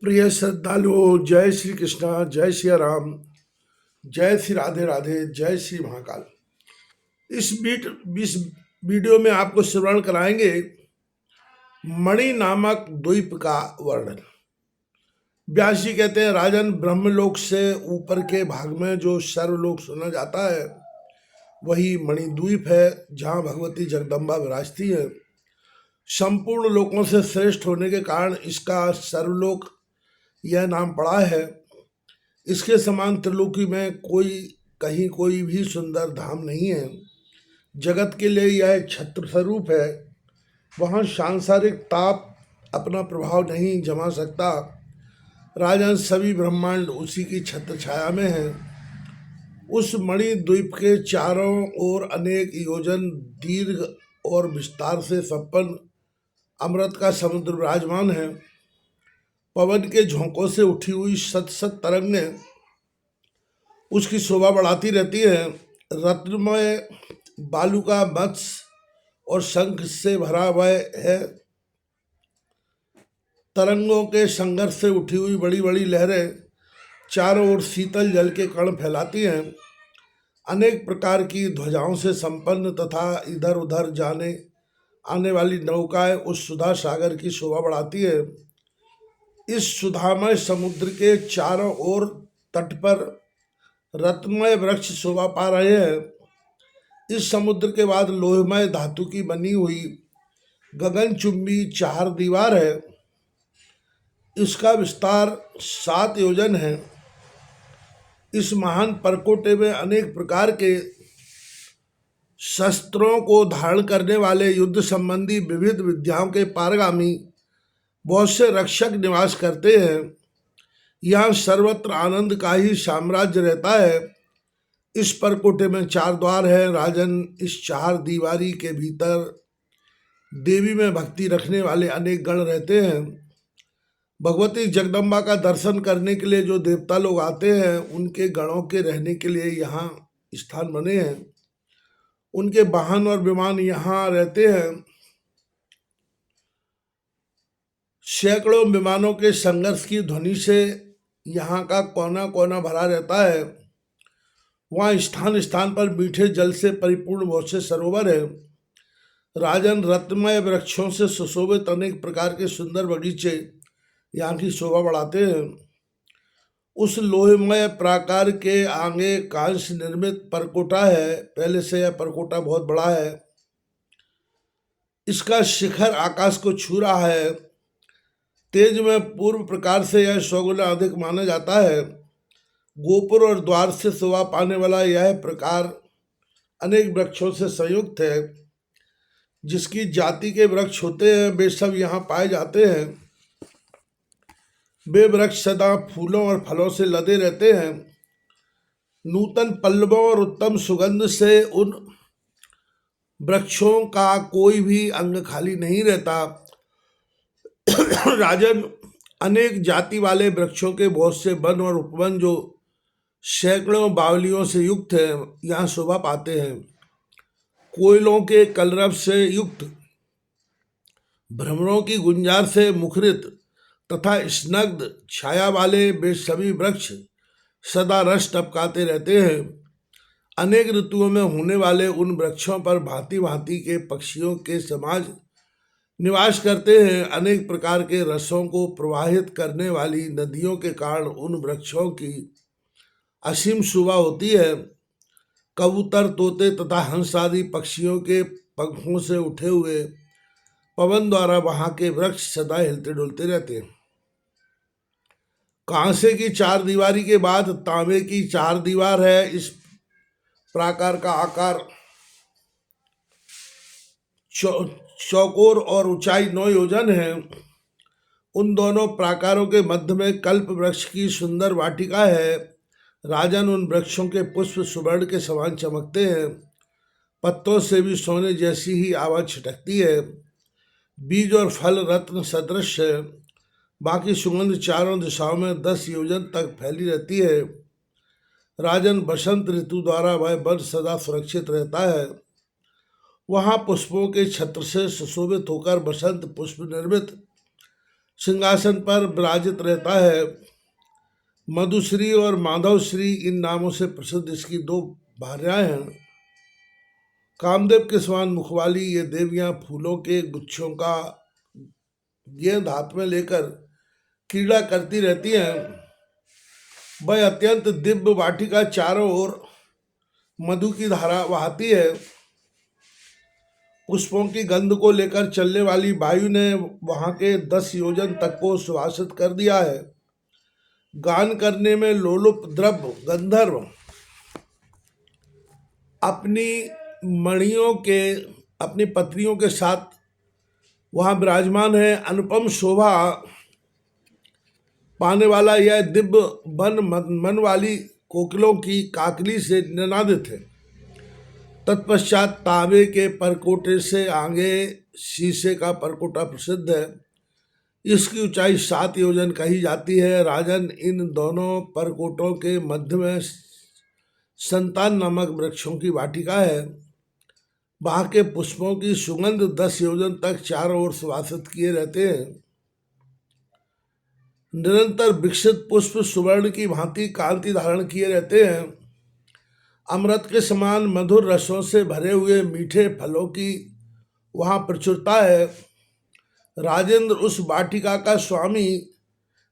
प्रिय श्रद्धालुओं, जय श्री कृष्णा, जय श्री राम, जय श्री राधे राधे, जय श्री महाकाल। इस वीडियो में आपको श्रवण कराएंगे मणि नामक द्वीप का वर्णन। व्यास जी कहते हैं, राजन, ब्रह्मलोक से ऊपर के भाग में जो सर्वलोक सुना जाता है वही मणिद्वीप है, जहाँ भगवती जगदम्बा विराजती है। संपूर्ण लोकों से श्रेष्ठ होने के कारण इसका सर्वलोक यह नाम पड़ा है। इसके समान त्रिलोकी में कहीं कोई भी सुंदर धाम नहीं है। जगत के लिए यह छत्र स्वरूप है। वहाँ सांसारिक ताप अपना प्रभाव नहीं जमा सकता। राजन, सभी ब्रह्मांड उसी की छत्र छाया में है। उस मणि द्वीप के चारों ओर अनेक योजन दीर्घ और विस्तार से संपन्न अमृत का समुद्र विराजमान है। पवन के झोंकों से उठी हुई सत सत तरंगें उसकी शोभा बढ़ाती रहती है। रत्नमय बालू का मत्स्य और शंख से भरा हुआ है। तरंगों के संघर्ष से उठी हुई बड़ी बड़ी लहरें चारों ओर शीतल जल के कण फैलाती हैं। अनेक प्रकार की ध्वजाओं से संपन्न तथा इधर उधर जाने आने वाली नौकाएं उस सुधा सागर की शोभा बढ़ाती है। इस सुधामय समुद्र के चारों ओर तट पर रत्नमय वृक्ष शोभा पा रहे हैं। इस समुद्र के बाद लोहमय धातु की बनी हुई गगनचुंबी चार दीवार है। इसका विस्तार 7 योजन है। इस महान परकोटे में अनेक प्रकार के शस्त्रों को धारण करने वाले युद्ध संबंधी विविध विद्याओं के पारगामी बहुत से रक्षक निवास करते हैं। यहाँ सर्वत्र आनंद का ही साम्राज्य रहता है। इस परकोटे में 4 द्वार है। राजन, इस 4 दीवारी के भीतर देवी में भक्ति रखने वाले अनेक गण रहते हैं। भगवती जगदम्बा का दर्शन करने के लिए जो देवता लोग आते हैं, उनके गणों के रहने के लिए यहाँ स्थान बने हैं। उनके वाहन और विमान यहाँ रहते हैं। सैकड़ों विमानों के संघर्ष की ध्वनि से यहाँ का कोना कोना भरा रहता है। वहाँ स्थान स्थान पर मीठे जल से परिपूर्ण बहुत से सरोवर है। राजन, रत्नमय वृक्षों से सुशोभित अनेक प्रकार के सुंदर बगीचे यहाँ की शोभा बढ़ाते हैं। उस लोहमय प्राकार के आगे कांच निर्मित परकोटा है। पहले से यह परकोटा बहुत बड़ा है। इसका शिखर आकाश को छू रहा है। तेज में पूर्व प्रकार से यह 100 गुना अधिक माना जाता है। गोपुर और द्वार से शोभा पाने वाला यह प्रकार अनेक वृक्षों से संयुक्त है। जिसकी जाति के वृक्ष होते हैं वे सब यहाँ पाए जाते हैं। वे वृक्ष सदा फूलों और फलों से लदे रहते हैं। नूतन पल्लवों और उत्तम सुगंध से उन वृक्षों का कोई भी अंग खाली नहीं रहता। राजन, अनेक जाति वाले वृक्षों के बहुत से वन और उपवन जो सैकड़ों बावलियों से युक्त हैं, यहाँ शोभा पाते हैं। कोयलों के कलरव से युक्त, भ्रमरों की गुंजार से मुखरित तथा स्नग्ध छाया वाले वे सभी वृक्ष सदा रस टपकाते रहते हैं। अनेक ऋतुओं में होने वाले उन वृक्षों पर भांति भांति के पक्षियों के समाज निवास करते हैं। अनेक प्रकार के रसों को प्रवाहित करने वाली नदियों के कारण उन वृक्षों की असीम शोभा होती है। कबूतर, तोते तथा हंस आदि पक्षियों के पंखों से उठे हुए पवन द्वारा वहां के वृक्ष सदा हिलते डुलते रहते हैं। कांसे की 4 दीवारी के बाद तांबे की 4 दीवार है। इस प्राकार का आकार चौकोर और ऊंचाई 9 योजन है। उन दोनों प्राकारों के मध्य में कल्प वृक्ष की सुंदर वाटिका है। राजन, उन वृक्षों के पुष्प सुवर्ण के समान चमकते हैं। पत्तों से भी सोने जैसी ही आवाज छिटकती है। बीज और फल रत्न सदृश है। बाकी सुगंध चारों दिशाओं में 10 योजन तक फैली रहती है। राजन, बसंत ऋतु द्वारा वह वन सदा सुरक्षित रहता है। वहाँ पुष्पों के छत्र से सुशोभित होकर बसंत पुष्प निर्मित सिंहासन पर विराजित रहता है। मधुश्री और माधवश्री इन नामों से प्रसिद्ध इसकी दो भार्याएं हैं। कामदेव के समान मुख वाली ये देवियां फूलों के गुच्छों का गेंद हाथ में लेकर क्रीड़ा करती रहती हैं। वह अत्यंत दिव्य वाटिका चारों ओर मधु की धारा बहाती है। पुष्पों की गंध को लेकर चलने वाली वायु ने वहां के 10 योजन तक को सुवासित कर दिया है। गान करने में लोलुप द्रव्य गंधर्व अपनी मणियों के अपनी पत्नियों के साथ वहां विराजमान है। अनुपम शोभा पाने वाला यह दिव्य मन वाली कोकिलों की काकली से निनादित है। तत्पश्चात तांबे के परकोटे से आगे शीशे का परकोटा प्रसिद्ध है। इसकी ऊंचाई 7 योजन कही जाती है। राजन, इन दोनों परकोटों के मध्य में संतान नामक वृक्षों की वाटिका है। वहां के पुष्पों की सुगंध 10 योजन तक चारों ओर सुवासित किए रहते हैं। निरंतर विकसित पुष्प सुवर्ण की भांति कांति धारण किए रहते हैं। अमृत के समान मधुर रसों से भरे हुए मीठे फलों की वहां प्रचुरता है। राजेंद्र, उस वाटिका का स्वामी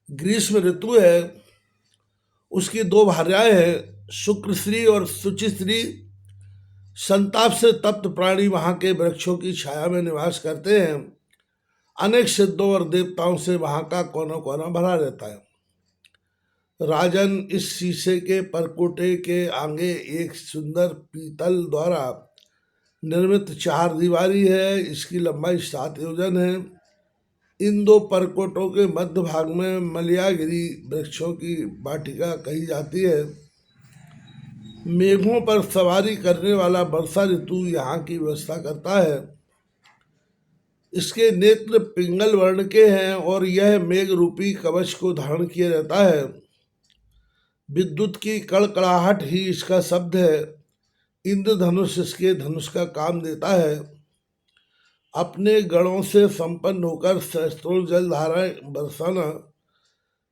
ग्रीष्म ऋतु है। उसकी 2 भार्याएं हैं, शुक्रश्री और शुचिश्री। संताप से तप्त प्राणी वहां के वृक्षों की छाया में निवास करते हैं। अनेक सिद्धों और देवताओं से वहां का कोना कोना भरा रहता है। राजन, इस शीशे के परकोटे के आगे एक सुंदर पीतल द्वारा निर्मित 4 दीवारी है। इसकी लंबाई 7 योजन है। इन 2 परकोटों के मध्य भाग में मलयागिरी वृक्षों की वाटिका कही जाती है। मेघों पर सवारी करने वाला वर्षा ऋतु यहाँ की व्यवस्था करता है। इसके नेत्र पिंगल वर्ण के हैं और यह मेघ रूपी कवच को धारण किए रहता है। विद्युत की कड़कड़ाहट ही इसका शब्द है। इंद्रधनुष इसके धनुष का काम देता है। अपने गणों से संपन्न होकर सहस्त्रों जल धाराएं बरसाना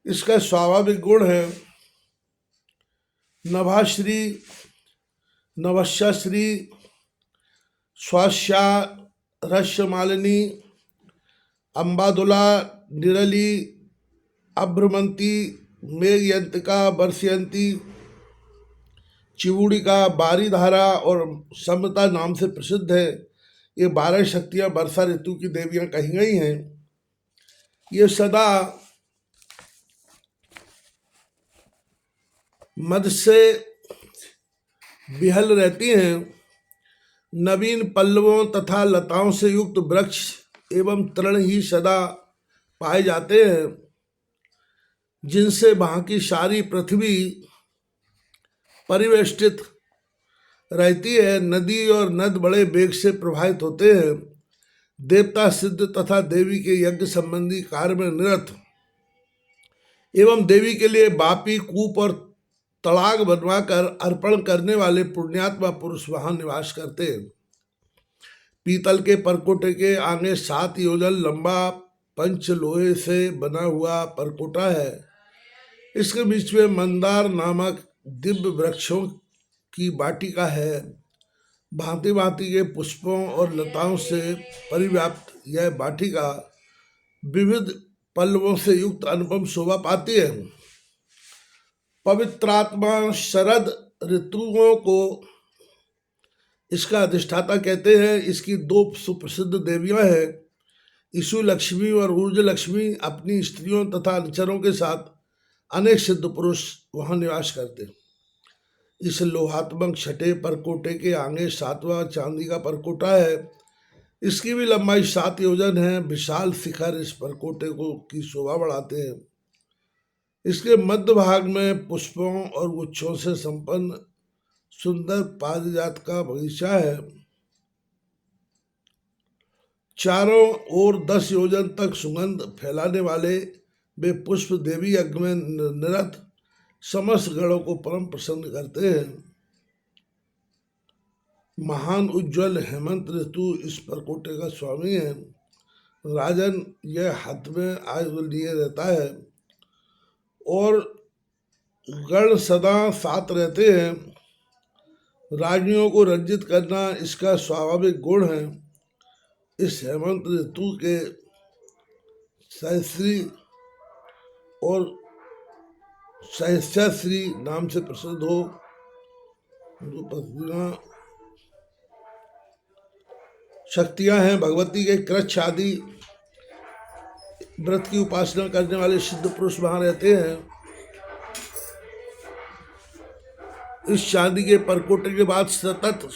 इसका स्वाभाविक गुण है। नभाश्री, नवश्याश्री, स्वास्या, रश्यमालिनी, अम्बादुला, निरली, अभ्रमंती, मेघयंतिका, बरसयंती, चिवुड़िका, बारीधारा और समता नाम से प्रसिद्ध है। ये 12 शक्तियां वर्षा ऋतु की देवियां कही गई हैं। ये सदा मद से विहल रहती हैं। नवीन पल्लवों तथा लताओं से युक्त वृक्ष एवं तृण ही सदा पाए जाते हैं, जिनसे वहाँ की सारी पृथ्वी परिवेष्टित रहती है। नदी और नद बड़े वेग से प्रभावित होते हैं। देवता, सिद्ध तथा देवी के यज्ञ संबंधी कार्य में निरत एवं देवी के लिए बापी, कूप और तड़ाग बनवाकर अर्पण करने वाले पुण्यात्मा पुरुष वहां निवास करते हैं। पीतल के परकोटे के आगे 7 योजन लंबा पंच लोहे से बना हुआ परकोटा है। इसके बीच में मंदार नामक दिव्य वृक्षों की वाटिका है। भांति भांति के पुष्पों और लताओं से परिव्याप्त यह वाटिका विविध पल्लवों से युक्त अनुपम शोभा पाती है। पवित्रात्मा शरद ऋतुओं को इसका अधिष्ठाता कहते हैं। इसकी 2 सुप्रसिद्ध देवियां हैं, ईशु लक्ष्मी और ऊर्ज लक्ष्मी। अपनी स्त्रियों तथा अनुचरों के साथ अनेक सिद्ध पुरुष वहां निवास करते हैं। इस लोहात्मक छठे परकोटे के आगे 7वां चांदी का परकोटा है। इसकी भी लंबाई 7 योजन है। विशाल शिखर इस परकोटे को की शोभा बढ़ाते हैं। इसके मध्य भाग में पुष्पों और गुच्छों से संपन्न सुंदर पारिजात का बगीचा है। चारों ओर 10 योजन तक सुगंध फैलाने वाले वे पुष्प देवी यज्ञ में निरत समस्त गणों को परम प्रसन्न करते हैं। महान उज्जवल हेमंत ऋतु इस परकोटे का स्वामी है। राजन यह हाथ में आयुध लिए रहता है और गण सदा साथ रहते हैं। रानियों को रंजित करना इसका स्वाभाविक गुण है। इस हेमंत ऋतु के सहस्री और सहस्राश्री नाम से प्रसिद्ध हो, जो पत्नियां शक्तियां हैं, भगवती के कृच्छ आदि व्रत की उपासना करने वाले सिद्ध पुरुष वहां रहते हैं। इस चांदी के परकोटे के बाद सतत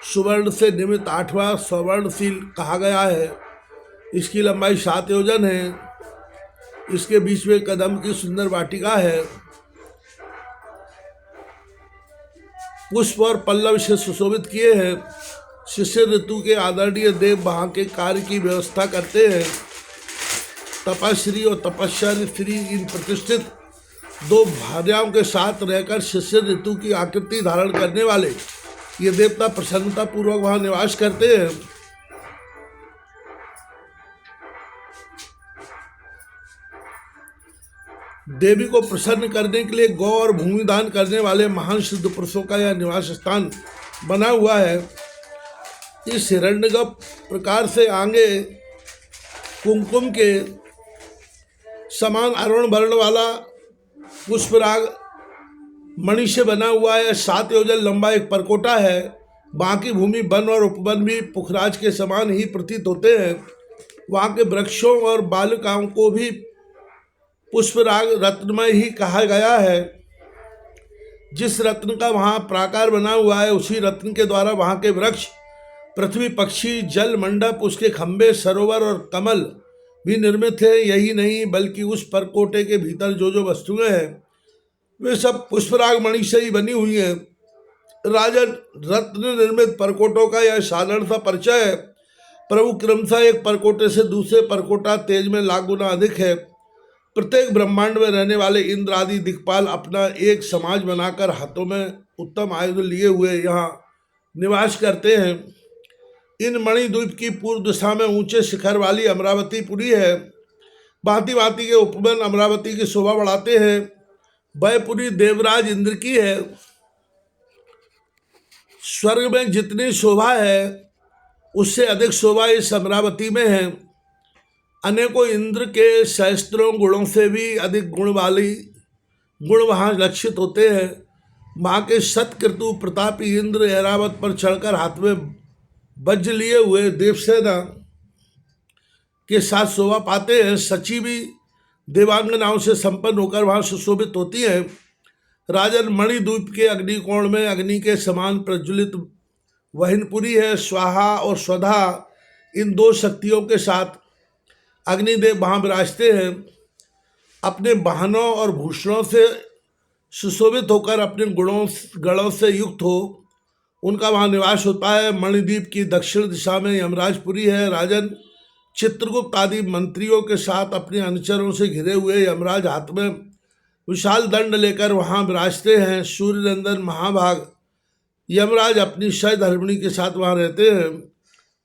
सुवर्ण से निर्मित 8वां स्वर्णशील कहा गया है। इसकी लंबाई 7 योजन है। इसके बीच में कदम की सुंदर वाटिका है। पुष्प और पल्लव से सुशोभित किए हैं। शिशिर ऋतु के आदरणीय देव वहाँ के कार्य की व्यवस्था करते हैं। तपश्री और तपस्या श्री इन प्रतिष्ठित 2 भार्याओं के साथ रहकर शिशिर ऋतु की आकृति धारण करने वाले ये देवता प्रसन्नता पूर्वक वहाँ निवास करते हैं। देवी को प्रसन्न करने के लिए गौ और भूमि दान करने वाले महान सिद्ध पुरुषों का यह निवास स्थान बना हुआ है। इस हिरण्यगर्भ प्रकार से आगे कुमकुम के समान अरुण वर्ण वाला पुष्पराग मणि से बना हुआ है। 7 योजन लंबा एक परकोटा है। बाकी भूमि वन और उपवन भी पुखराज के समान ही प्रतीत होते हैं। वहाँ के वृक्षों और बालिकाओं को भी पुष्पराग रत्नमय ही कहा गया है। जिस रत्न का वहाँ प्राकार बना हुआ है, उसी रत्न के द्वारा वहाँ के वृक्ष, पृथ्वी, पक्षी, जल मंडप, उसके खंभे, सरोवर और कमल भी निर्मित है। यही नहीं बल्कि उस परकोटे के भीतर जो जो वस्तुएं हैं वे सब पुष्पराग मणि से ही बनी हुई हैं। राजन, रत्न निर्मित परकोटों का यह साधारण सा परिचय है। प्रभु क्रमशः एक परकोटे से दूसरे परकोटा तेज में लाख गुना अधिक है। प्रत्येक ब्रह्मांड में रहने वाले इंद्र आदि दिक्पाल अपना एक समाज बनाकर हाथों में उत्तम आयुध लिए हुए यहाँ निवास करते हैं। इन मणिद्वीप की पूर्व दिशा में ऊंचे शिखर वाली अमरावतीपुरी है। भांति भांति के उपवन अमरावती की शोभा बढ़ाते हैं। वह पुरी देवराज इंद्र की है। स्वर्ग में जितनी शोभा है उससे अधिक शोभा इस अमरावती में है। अनेकों इंद्र के सहस्त्रों गुणों से भी अधिक गुण वहाँ लक्षित होते हैं। वहाँ के सतकृतु प्रतापी इंद्र ऐरावत पर चढ़कर हाथ में वज्र लिए हुए देवसेना के साथ शोभा पाते हैं। सची भी देवांगनाओं से संपन्न होकर वहाँ सुशोभित होती है। राजन, मणिद्वीप के अग्निकोण में अग्नि के समान प्रज्वलित वहिनपुरी है। स्वाहा और स्वधा इन 2 शक्तियों के साथ अग्निदेव वहाँ विराजते हैं। अपने वाहनों और भूषणों से सुशोभित होकर अपने गणों से युक्त हो उनका वहाँ निवास होता है। मणिद्वीप की दक्षिण दिशा में यमराजपुरी है। राजन, चित्रगुप्त आदि मंत्रियों के साथ अपने अनुचरों से घिरे हुए यमराज हाथ में विशाल दंड लेकर वहाँ विराजते हैं। सूर्यनंदन महाभाग यमराज अपनी सहधर्मिणी के साथ वहाँ रहते हैं।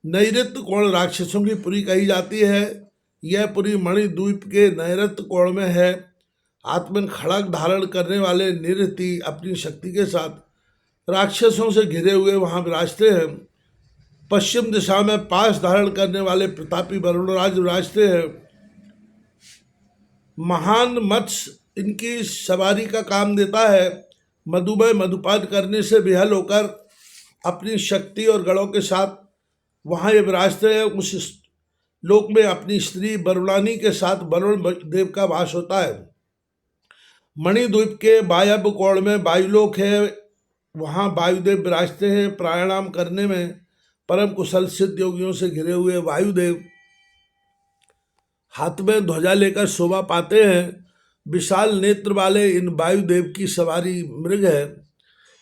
नैऋत्य कोण राक्षसों की पुरी कही जाती है। यह पुरी मणिद्वीप के नैऋत्य कोण में है। हाथ में खड़ग धारण करने वाले निरति अपनी शक्ति के साथ राक्षसों से घिरे हुए वहाँ विराजते हैं। पश्चिम दिशा में पास धारण करने वाले प्रतापी वरुणराज विराजते हैं। महान मत्स्य इनकी सवारी का काम देता है। मधुमय मधुपान करने से बेहल होकर अपनी शक्ति और गणों के साथ वहाँ ये विराजते हैं। उस लोक में अपनी स्त्री वरुणानी के साथ वरुण देव का वास होता है। मणिद्वीप के वायव्य कोण में वायुलोक है। वहाँ वायुदेव विराजते हैं। प्राणायाम करने में परम कुशल सिद्ध योगियों से घिरे हुए वायुदेव हाथ में ध्वजा लेकर शोभा पाते हैं। विशाल नेत्र वाले इन वायुदेव की सवारी मृग है।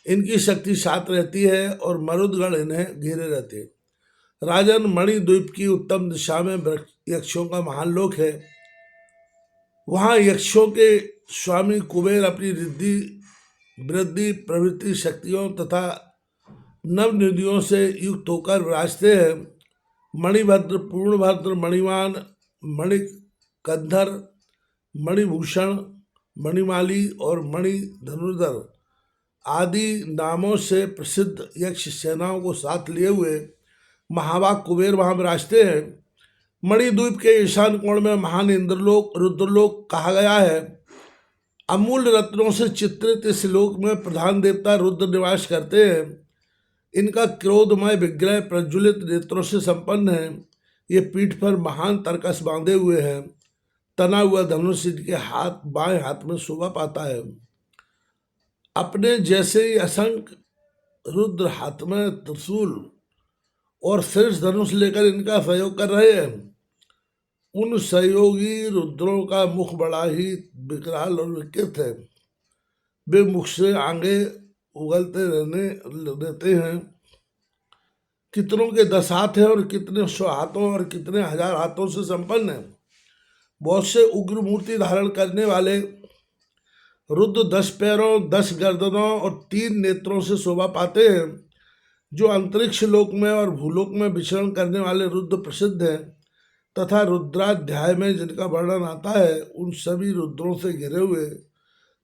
इनकी शक्ति साथ रहती है और मरुदगण इन्हें घेरे रहते हैं। राजन, मणिद्वीप की उत्तम दिशा में यक्षों का महान लोक है। वहाँ यक्षों के स्वामी कुबेर अपनी रिद्धि वृद्धि प्रवृत्ति शक्तियों तथा नव निधियों से युक्त होकर विराजते हैं। मणिभद्र, पूर्णभद्र, मणिमान, मणिकंधर, मणिभूषण, मणिमाली और मणिधनुर्धर आदि नामों से प्रसिद्ध यक्ष सेनाओं को साथ लिए हुए महाभाग कुबेर वहां विराजते हैं। मणिद्वीप के ईशान कोण में महान इंद्रलोक, रुद्रलोक कहा गया है। अमूल्य रत्नों से चित्रित इस लोक में प्रधान देवता रुद्र निवास करते हैं। इनका क्रोधमय विग्रह प्रज्वलित नेत्रों से संपन्न है। ये पीठ पर महान तरकस बांधे हुए हैं। तना हुआ धनुष इनके बाएं हाथ में शोभा पाता है। अपने जैसे ही असंख्य रुद्र हाथ में त्रिशूल और शीर्ष धनुष लेकर इनका सहयोग कर रहे हैं। उन सहयोगी रुद्रों का मुख बड़ा ही विकराल और विकृत है। वे मुख से आगे उगलते रहते हैं। कितनों के 10 हाथ हैं और कितने 100 हाथों और कितने 1000 हाथों से संपन्न है। बहुत से उग्र मूर्ति धारण करने वाले रुद्र 10 पैरों, 10 गर्दनों और 3 नेत्रों से शोभा पाते हैं। जो अंतरिक्ष लोक में और भूलोक में विचरण करने वाले रुद्र प्रसिद्ध हैं तथा रुद्राध्याय में जिनका वर्णन आता है, उन सभी रुद्रों से घिरे हुए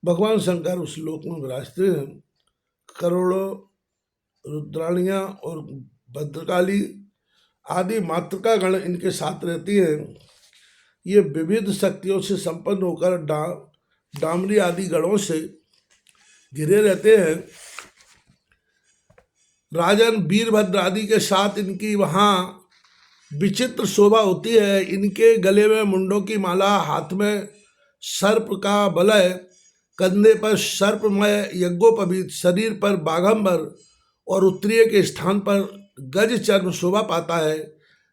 भगवान शंकर उस लोक में विराजते हैं। करोड़ों रुद्राणियाँ और भद्रकाली आदि मातृका गण इनके साथ रहती हैं। ये विविध शक्तियों से संपन्न होकर डामरी आदि गणों से घिरे रहते हैं। राजन वीरभद्र आदि के साथ इनकी वहाँ विचित्र शोभा होती है। इनके गले में मुंडों की माला, हाथ में सर्प का वलय, कंधे पर सर्पमय यज्ञोपवीत, शरीर पर बाघंबर और उत्तरीय के स्थान पर गज चर्म शोभा पाता है।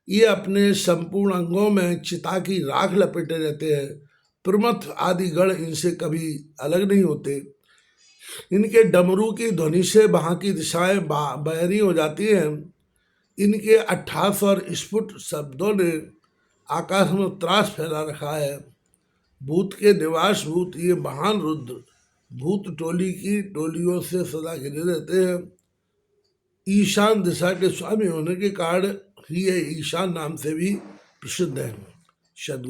ये अपने संपूर्ण अंगों में चिता की राख लपेटे रहते हैं। प्रमथ आदि गण इनसे कभी अलग नहीं होते। इनके डमरू की ध्वनि से वहाँ की दिशाएं बहरी हो जाती हैं। इनके 88 और स्फुट शब्दों ने आकाश में त्रास फैला रखा है। भूत के निवास भूत ये महान रुद्र भूत टोली की टोलियों से सदा घिरे रहते हैं। ईशान दिशा के स्वामी होने के कारण ही ये ईशान नाम से भी प्रसिद्ध है। सद्गुरु